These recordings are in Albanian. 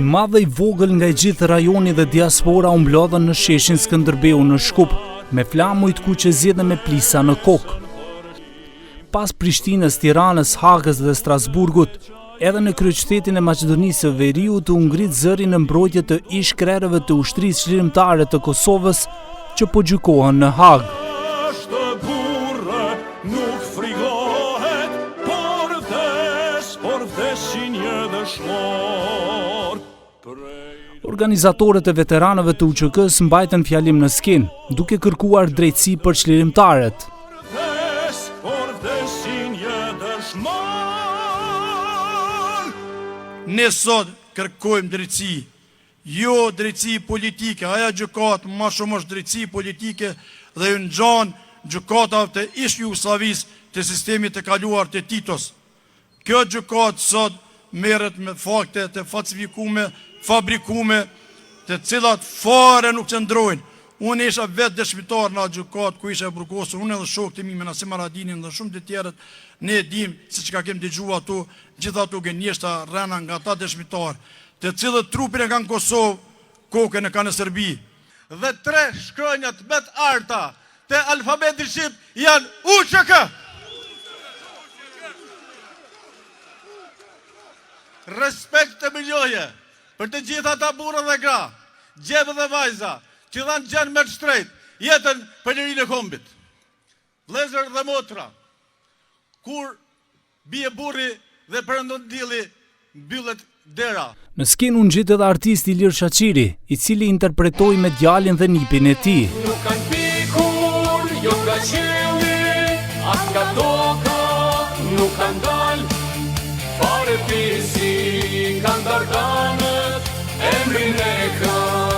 I madh dhe I vogël nga I gjithë rajoni dhe diaspora u mblodhën në sheshin Skënderbeu në Shkup, me flamujt ku që zgjedhën me plisa në kokë. Pas Prishtinës, Tiranës, Hagës dhe Strasburgut, edhe në kryeqytetin e Maqedonisë së Veriut u ngrit zëri në mbrojtje të ish-krerëve të ushtrisë çlirimtare të Kosovës që po gjykohen në Hagë. Organizatorët e veteranëve të UÇK-s mbajtën fjalim në skenë, duke kërkuar drejtësi për çlirimtarët. Ne sot kërkojmë drejtësi, jo drejtësi politike, aja gjykatë ma shumë është drejtësi politike dhe ju ngjan gjykatave të ish-Jugosllavisë të sistemit të kaluar të Titos. Kjo gjykatë sot merret me fakte të falsifikume, fabrikume, të cilat fare nuk qëndrojnë. Unë isha vetë dëshmitar në gjykatë ku isha e burgosur, unë edhe shokët e mi me Nasim Aradinin dhe shumë të tjerët, ne dim se çka kemi dëgjuar ato, gjithë ato gënjeshtra rëna nga ata dëshmitar, të cilët trupin e kanë Kosovë, kokën e kanë në Serbi. Dhe 3 shkronjat më të arta të alfabetit shqip janë UÇK. Respekt të miljoje për të gjitha ata burra dhe gra, gjeve dhe vajza, që dhanë gjenë me të shtrejt, jetën për lirin e kombit. Vëllezër dhe motra, kur bie burri dhe përëndon dili, mbyllet dera. Në skenë u ngjit edhe artisti Ilir Shaqiri, I cili interpretoi me djalin dhe nipin e tij. Nuk kanë pikur, jo nga qielli, as nga toka, nuk kanë dalë, fare pisi, kanë dardanët, emrin e kanë.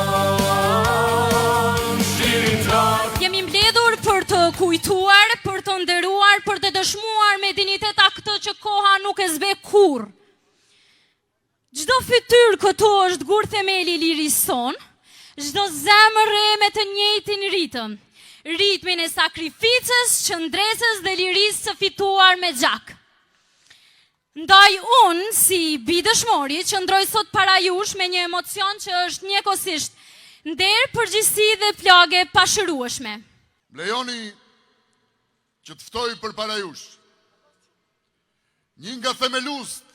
Jemi mbledhur për të kujtuar, për të nderuar, për të dëshmuar me dinitet atë që koha nuk e zbe kurrë. Çdo fytyrë këtu është gur themeli I lirisë son, çdo zemër re me të njëjtin ritëm, ritmin e sakrificës, qëndresës dhe lirisë së fituar me gjak. Ndaj unë, si bidëshmori, qëndroj sot para jush me një emocion që është njëkohësisht nder, përgjegjësi dhe plagë pashërueshme. Lejoni që të ftoj për para jush një nga themeluest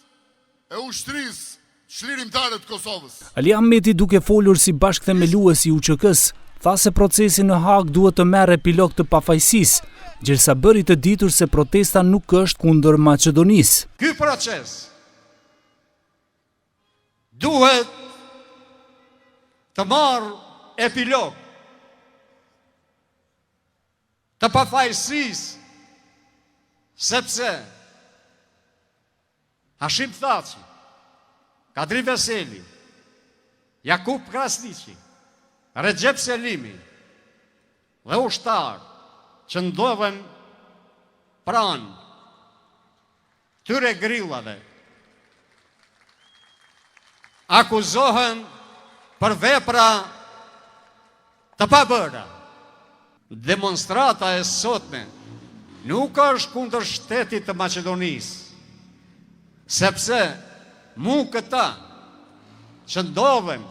e ushtrisë çlirimtare të Kosovës. Ali Ahmeti, duke folur si bashkëthemelues I UÇK-s, tha se procesi në Hagë duhet të merrë epilog të pafajësisë, gjërsa bëri të ditur se protesta nuk është kundër Maqedonisë. Ky proces duhet të marrë epilog të pafajësisë, sepse Hashim Thaçi, Kadri Veseli, Jakub Krasniqi, Recep Selimi dhe ushtarë që ndodhen pranë tyre grillave akuzohen për vepra të pabëra. Demonstrata e sotme nuk është kundër shtetit të Maqedonisë, sepse mu këta që ndodhen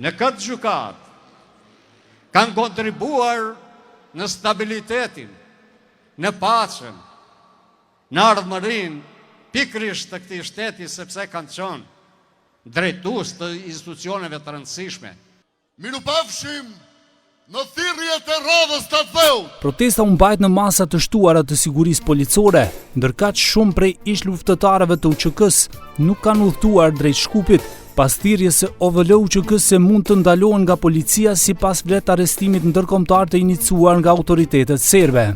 në këtë gjykatë kanë kontribuar në stabilitetin, në paqen, në ardhmërinë pikërisht të këtij shteti, sepse kanë qenë drejtues të institucioneve të rëndësishme. Mirupafshim në thirrjet e radhës të theut. Protesta u mbajt në masa të shtuara të sigurisë policore, ndërkaq shumë prej ish-luftëtarëve të UÇK-s nuk kanë udhëtuar drejt Shkupit, pas thirrjes së OVL UÇK-s se mund të ndalohen nga policia sipas vlet arrestimit ndërkombëtar të iniciuar nga autoritetet serbe.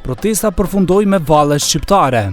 Protesta përfundoi me valle shqiptare.